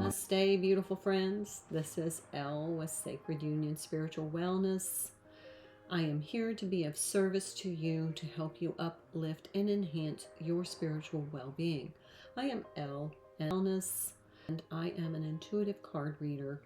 Namaste, beautiful friends. This is Elle with Sacred Union Spiritual Wellness. I am here to be of service to you to help you uplift and enhance your spiritual well-being. I am Elle Wellness, and I am an intuitive card reader.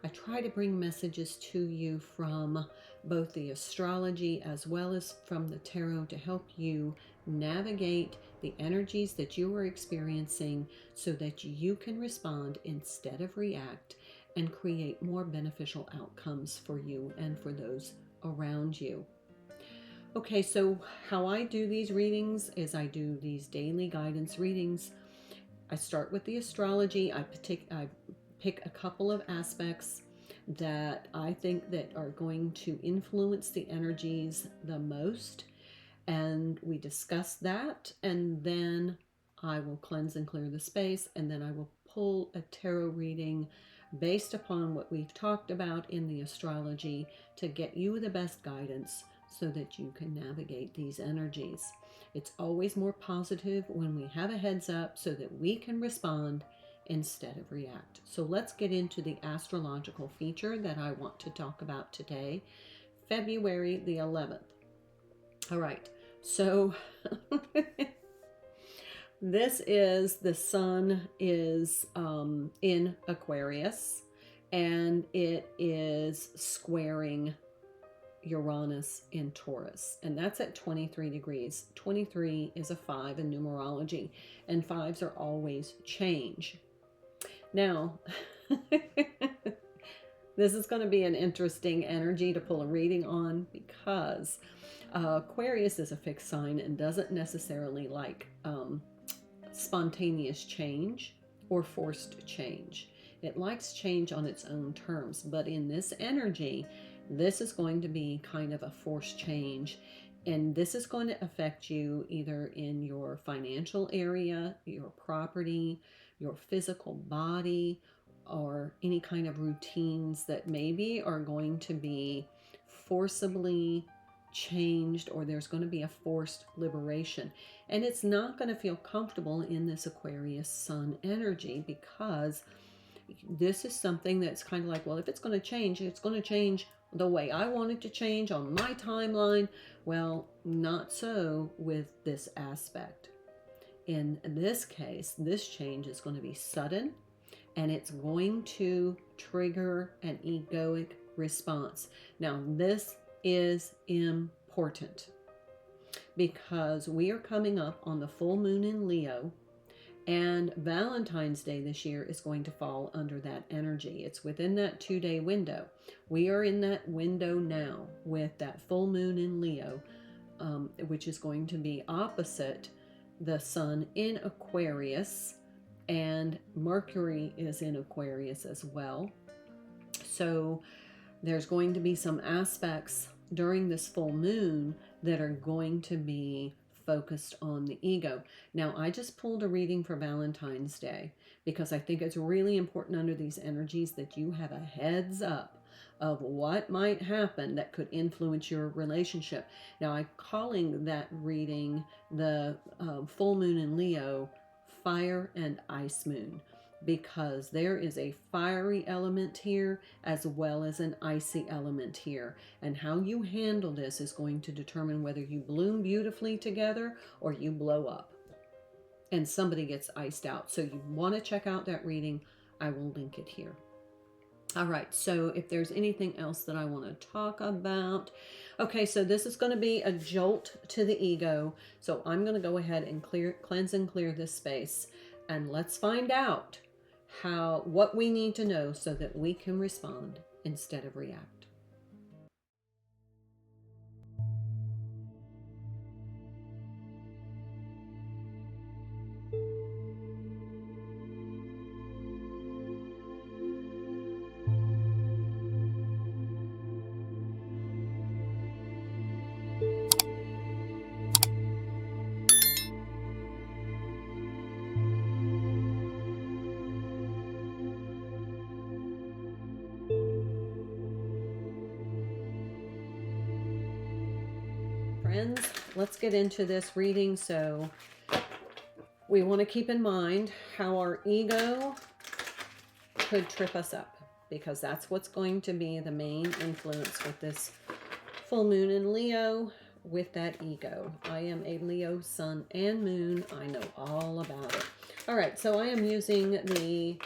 I try to bring messages to you from both the astrology as well as from the tarot to help you navigate the energies that you are experiencing so that you can respond instead of react and create more beneficial outcomes for you and for those around you. Okay, so how I do these readings is I do these daily guidance readings. I start with the astrology. I pick a couple of aspects that I think that are going to influence the energies the most, and we discuss that, and then I will cleanse and clear the space, and then I will pull a tarot reading based upon what we've talked about in the astrology to get you the best guidance so that you can navigate these energies. It's always more positive when we have a heads up so that we can respond instead of react. So let's get into the astrological feature that I want to talk about today, February the 11th. All right, so this is the sun is in Aquarius, and it is squaring Uranus in Taurus, and that's at 23 degrees. 23 is a 5 in numerology, and 5s are always change. Now, this is going to be an interesting energy to pull a reading on because Aquarius is a fixed sign and doesn't necessarily like spontaneous change or forced change. It likes change on its own terms, but in this energy, this is going to be kind of a forced change, and this is going to affect you either in your financial area, your property, your physical body, or any kind of routines that maybe are going to be forcibly changed, or there's going to be a forced liberation. And it's not going to feel comfortable in this Aquarius sun energy because this is something that's kind of like, well, if it's going to change the way I want it to change on my timeline. Well, not so with this aspect. In this case, this change is going to be sudden, and it's going to trigger an egoic response. Now, this is important because we are coming up on the full moon in Leo, and Valentine's Day this year is going to fall under that energy. It's within that 2-day window. We are in that window now with that full moon in Leo, which is going to be opposite the sun in Aquarius, and Mercury is in Aquarius as well. So there's going to be some aspects during this full moon that are going to be focused on the ego. Now, I just pulled a reading for Valentine's Day because I think it's really important under these energies that you have a heads up of what might happen that could influence your relationship. Now, I'm calling that reading the full moon in Leo fire and ice moon, because there is a fiery element here as well as an icy element here. And how you handle this is going to determine whether you bloom beautifully together or you blow up and somebody gets iced out. So you want to check out that reading. I will link it here. All right, so if there's anything else that I want to talk about. Okay, so this is going to be a jolt to the ego. So I'm going to go ahead and cleanse and clear this space. And let's find out what we need to know so that we can respond instead of react. Friends, let's get into this reading. So we want to keep in mind how our ego could trip us up, because that's what's going to be the main influence with this full moon in Leo, with that ego. I am a Leo sun and moon. I know all about it. All right, so I am using the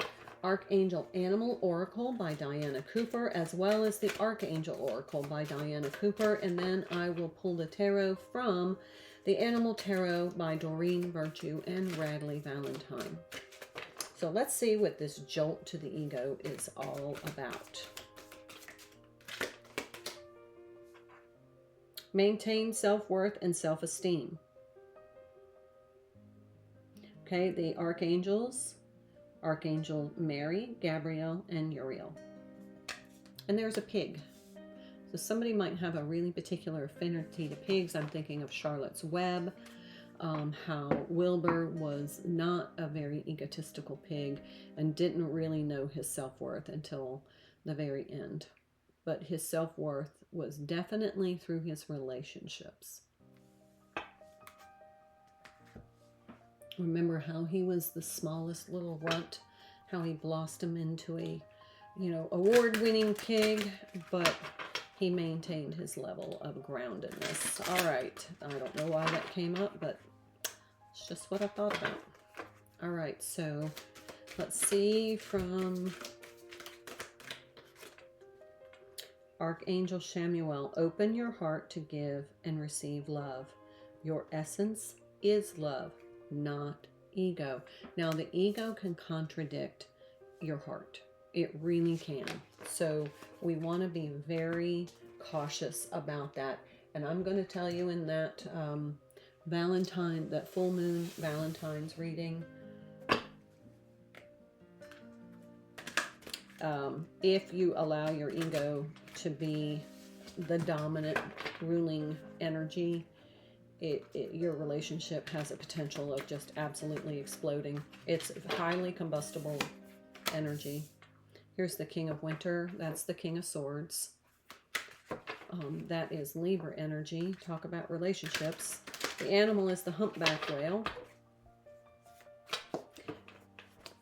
Archangel Animal Oracle by Diana Cooper, as well as the Archangel Oracle by Diana Cooper, and then I will pull the tarot from the Animal Tarot by Doreen Virtue and Radley Valentine. So let's see what this jolt to the ego is all about. Maintain self-worth and self-esteem. Okay, the archangels, Archangel Mary, Gabriel, and Uriel. And there's a pig. So somebody might have a really particular affinity to pigs. I'm thinking of Charlotte's Web, how Wilbur was not a very egotistical pig and didn't really know his self-worth until the very end. But his self-worth was definitely through his relationships. Remember how he was the smallest little runt, how he blossomed into a, award-winning pig, but he maintained his level of groundedness. All right, I don't know why that came up, but it's just what I thought about. All right, so let's see from Archangel Chamuel. Open your heart to give and receive love. Your essence is love, not ego. Now, the ego can contradict your heart. It really can. So we want to be very cautious about that. And I'm going to tell you in that that full moon Valentine's reading, if you allow your ego to be the dominant ruling energy, your relationship has a potential of just absolutely exploding. It's highly combustible energy. Here's the King of Winter. That's the King of Swords. That is Libra energy. Talk about relationships. The animal is the humpback whale.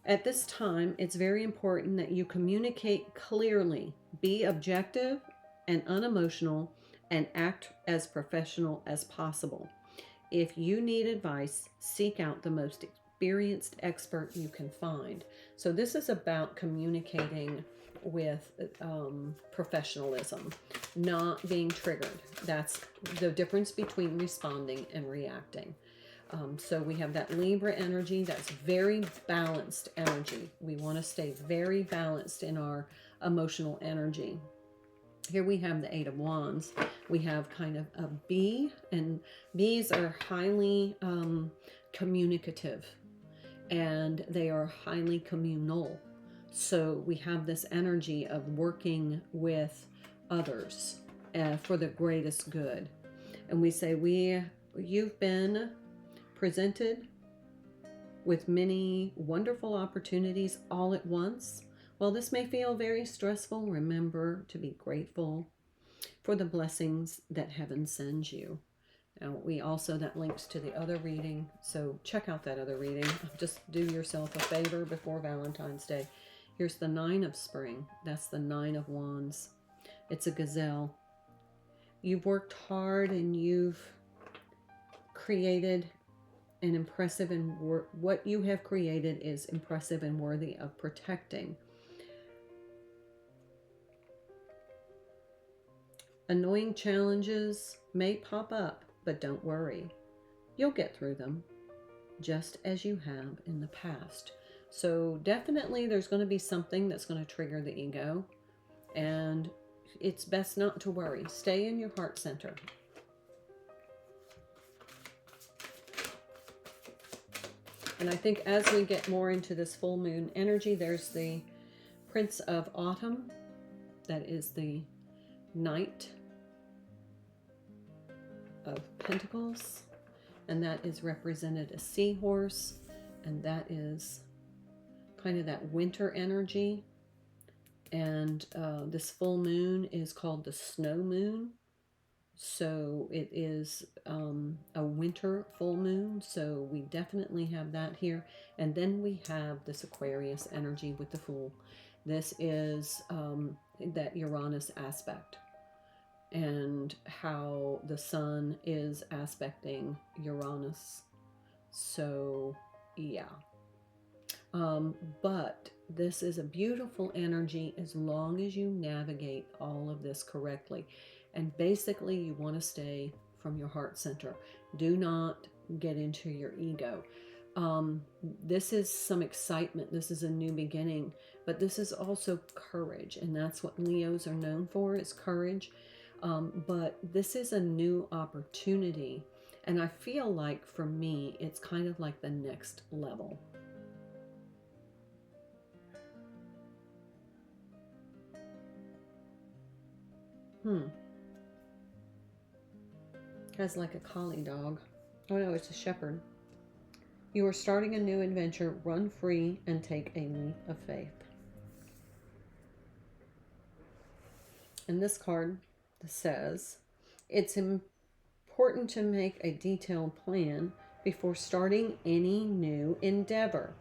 At this time, it's very important that you communicate clearly, be objective and unemotional, and act as professional as possible. If you need advice, seek out the most experienced expert you can find. So this is about communicating with professionalism, not being triggered. That's the difference between responding and reacting. So we have that Libra energy. That's very balanced energy. We want to stay very balanced in our emotional energy. Here we have the Eight of Wands. We have kind of a bee, and bees are highly communicative, and they are highly communal. So we have this energy of working with others for the greatest good. And we say, you've been presented with many wonderful opportunities all at once. While this may feel very stressful, remember to be grateful for the blessings that heaven sends you. Now, that links to the other reading, so check out that other reading. Just do yourself a favor before Valentine's Day. Here's the Nine of Spring. That's the Nine of Wands. It's a gazelle. You've worked hard and you've created an impressive, and what you have created is impressive and worthy of protecting. Annoying challenges may pop up, but don't worry. You'll get through them, just as you have in the past. So definitely there's going to be something that's going to trigger the ego, and it's best not to worry. Stay in your heart center. And I think as we get more into this full moon energy, there's the Prince of Autumn. That is the Knight of Pentacles. And that is represented a seahorse. And that is kind of that winter energy. And this full moon is called the snow moon. So it is a winter full moon. So we definitely have that here. And then we have this Aquarius energy with the Fool. This is that Uranus aspect, and how the sun is aspecting Uranus. So, yeah. But this is a beautiful energy as long as you navigate all of this correctly. And basically, you want to stay from your heart center. Do not get into your ego. This is some excitement. This is a new beginning, but this is also courage. And that's what Leos are known for, is courage. But this is a new opportunity. And I feel like for me, it's kind of like the next level. Has like a collie dog. Oh no, it's a shepherd. You are starting a new adventure. Run free and take a leap of faith. And this card says, it's important to make a detailed plan before starting any new endeavor.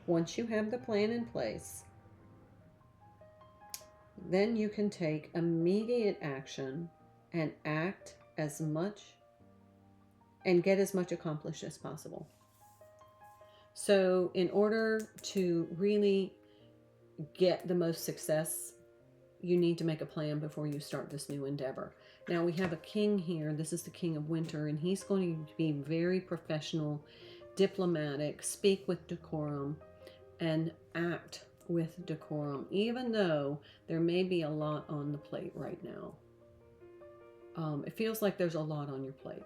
Once you have the plan in place, then you can take immediate action and act as much and get as much accomplished as possible. So in order to really get the most success, you need to make a plan before you start this new endeavor. Now we have a king here. This is the king of winter, and he's going to be very professional, diplomatic, speak with decorum, and act with decorum, even though there may be a lot on the plate right now. It feels like there's a lot on your plate.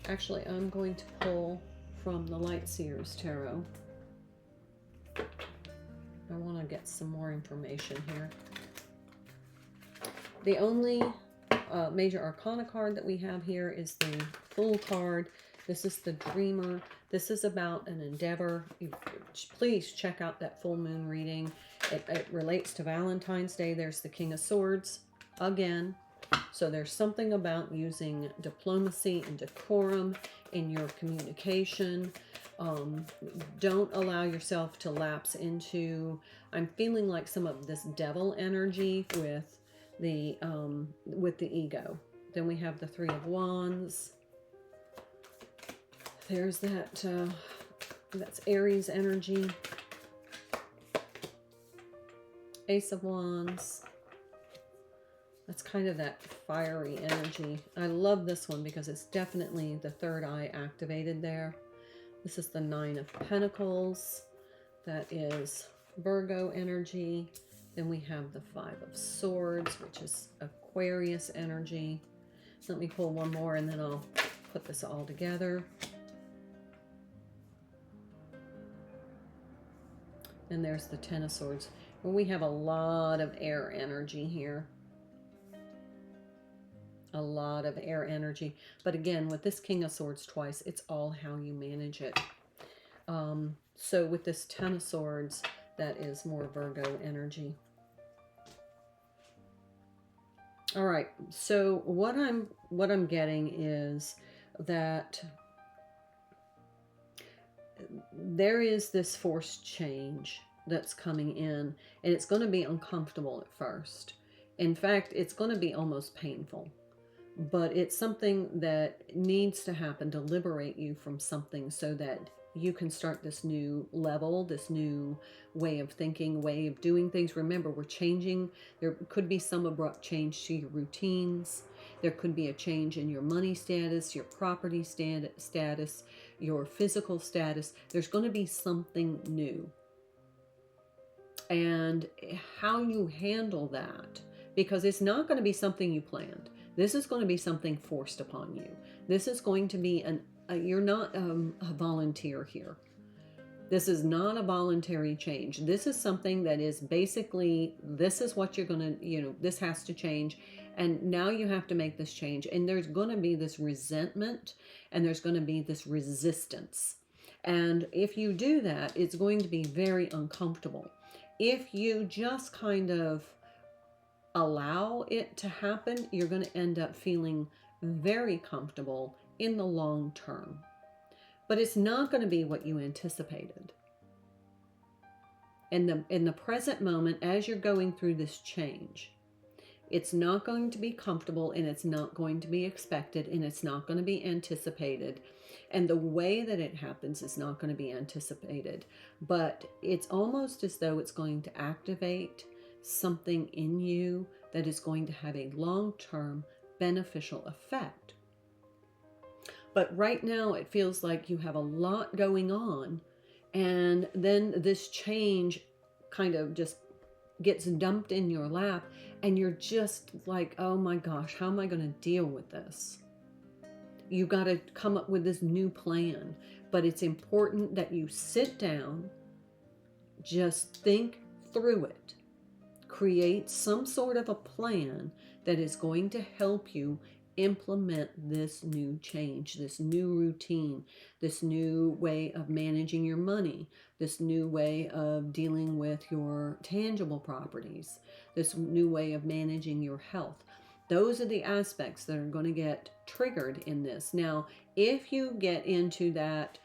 Actually, I'm going to pull from the Light Seers Tarot. I want to get some more information here. The only major arcana card that we have here is the Fool card. This is the Dreamer. This is about an endeavor. Please check out that full moon reading. It relates to Valentine's Day. There's the King of Swords again. So there's something about using diplomacy and decorum in your communication. Don't allow yourself to lapse into, I'm feeling like some of this devil energy with the ego. Then we have the Three of Wands. There's that, that's Aries energy. Ace of Wands. That's kind of that fiery energy. I love this one because it's definitely the third eye activated there. This is the Nine of Pentacles. That is Virgo energy. Then we have the Five of Swords, which is Aquarius energy. Let me pull one more and then I'll put this all together. And there's the Ten of Swords. Well, we have a lot of air energy here. A lot of air energy. But again, with this King of Swords twice, it's all how you manage it. So with this Ten of Swords, that is more Virgo energy. All right. So what I'm getting is that there is this forced change that's coming in, and it's going to be uncomfortable at first. In fact, it's going to be almost painful. But it's something that needs to happen to liberate you from something so that you can start this new level, this new way of thinking, way of doing things. Remember, we're changing. There could be some abrupt change to your routines. There could be a change in your money status, your property status, your physical status. There's going to be something new. And how you handle that, because it's not going to be something you planned. This is going to be something forced upon you. This is going to be you're not a volunteer here. This is not a voluntary change. This is something that is basically, this is what you're going to, this has to change. And now you have to make this change. And there's going to be this resentment and there's going to be this resistance. And if you do that, it's going to be very uncomfortable. If you just kind of allow it to happen, you're going to end up feeling very comfortable in the long term. But it's not going to be what you anticipated. In the present moment, as you're going through this change, it's not going to be comfortable, and it's not going to be expected, and it's not going to be anticipated. And the way that it happens is not going to be anticipated. But it's almost as though it's going to activate something in you that is going to have a long-term beneficial effect. But right now it feels like you have a lot going on, and then this change kind of just gets dumped in your lap, and you're just like, oh my gosh, how am I going to deal with this? You got to come up with this new plan. But it's important that you sit down, just think through it, create some sort of a plan that is going to help you implement this new change, this new routine, this new way of managing your money, this new way of dealing with your tangible properties, this new way of managing your health. Those are the aspects that are going to get triggered in this. Now, if you get into that,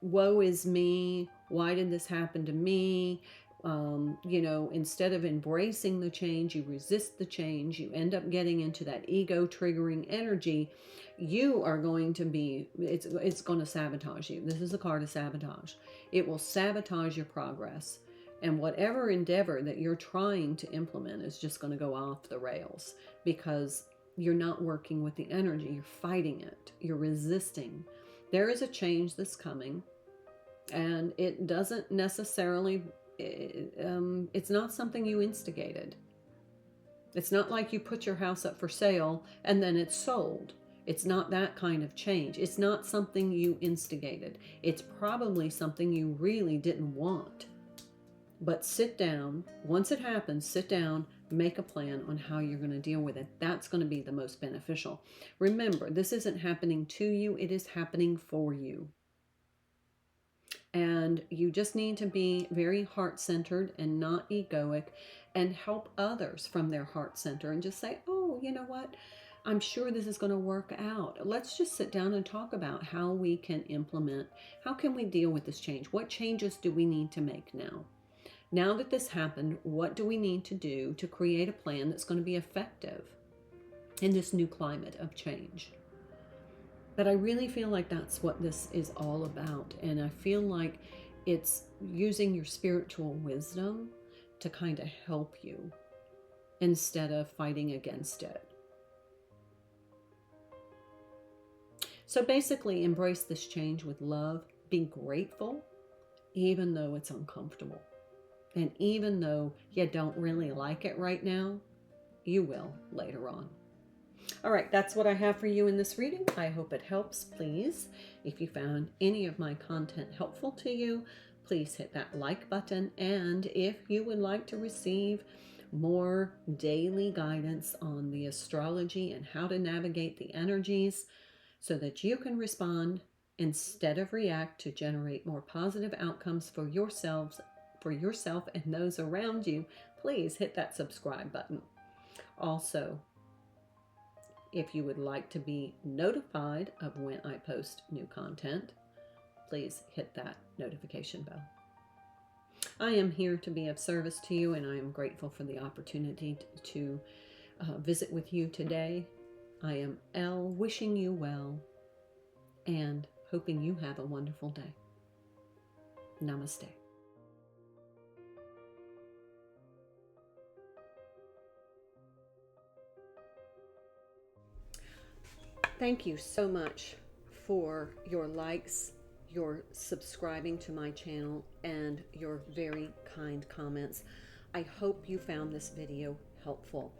woe is me, why did this happen to me? Instead of embracing the change, you resist the change, you end up getting into that ego triggering energy. You are going to be, it's going to sabotage you. This is a card of sabotage. It will sabotage your progress. And whatever endeavor that you're trying to implement is just going to go off the rails, because you're not working with the energy. You're fighting it. You're resisting. There is a change that's coming, and it doesn't necessarily, it's not something you instigated. It's not like you put your house up for sale and then it's sold. It's not that kind of change. It's not something you instigated. It's probably something you really didn't want. But sit down. Once it happens, sit down, make a plan on how you're going to deal with it. That's going to be the most beneficial. Remember, this isn't happening to you. It is happening for you. And you just need to be very heart-centered and not egoic, and help others from their heart center and just say, oh, you know what? I'm sure this is going to work out. Let's just sit down and talk about how we can implement, how can we deal with this change? What changes do we need to make now? Now that this happened, what do we need to do to create a plan that's going to be effective in this new climate of change? But I really feel like that's what this is all about. And I feel like it's using your spiritual wisdom to kind of help you instead of fighting against it. So basically, embrace this change with love. Be grateful, even though it's uncomfortable. And even though you don't really like it right now, you will later on. All right, that's what I have for you in this reading. I hope it helps. Please, if you found any of my content helpful to you, please hit that like button. And if you would like to receive more daily guidance on the astrology and how to navigate the energies so that you can respond instead of react to generate more positive outcomes for yourself and those around you, please hit that subscribe button. Also, if you would like to be notified of when I post new content, please hit that notification bell. I am here to be of service to you, and I am grateful for the opportunity to visit with you today. I am Elle, wishing you well and hoping you have a wonderful day. Namaste. Thank you so much for your likes, your subscribing to my channel, and your very kind comments. I hope you found this video helpful.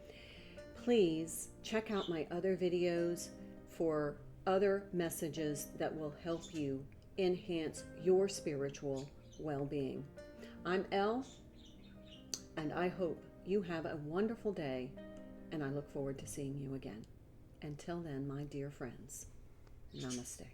Please check out my other videos for other messages that will help you enhance your spiritual well-being. I'm Elle, and I hope you have a wonderful day, and I look forward to seeing you again. Until then, my dear friends, namaste.